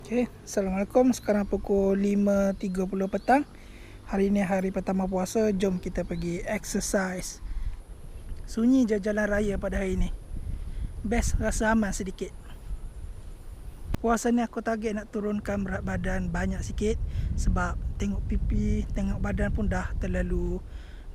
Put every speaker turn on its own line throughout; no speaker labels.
Okay, Assalamualaikum. Sekarang pukul 5.30 petang. Hari ni hari pertama puasa. Jom kita pergi exercise. Sunyi je jalan raya pada hari ni. Best, rasa aman sedikit. Puasa ni aku target nak turunkan berat badan banyak sikit. Sebab tengok pipi, tengok badan pun dah terlalu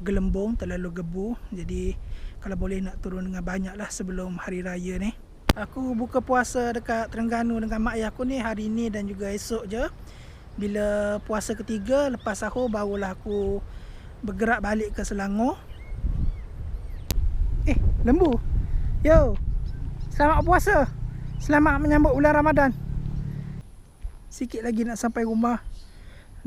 gelembung, terlalu gebu. Jadi kalau boleh nak turun dengan banyak lah sebelum hari raya ni. Aku buka puasa dekat Terengganu dengan mak ayah aku ni hari ni dan juga esok je. Bila puasa ketiga lepas sahur barulah aku bergerak balik ke Selangor. Lembu. Yo. Selamat puasa. Selamat menyambut bulan Ramadan. Sikit lagi nak sampai rumah.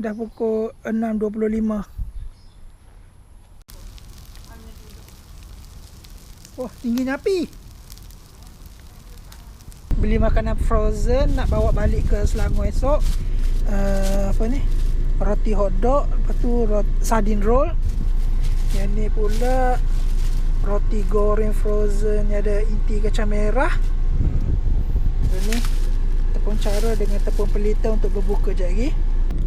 Dah pukul 6.25. Oh, tingginya api. Beli makanan frozen nak bawa balik ke Selangor esok. Apa ni? Roti hotdog, lepas tu sardine roll. Yang ni pula roti goreng frozen yang ada inti kacang merah. Ini tepung cara dengan tepung pelita untuk berbuka sekejap lagi.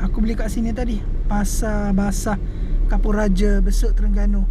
Aku beli kat sini tadi, Pasar Basah Kapur Raja Besut Terengganu.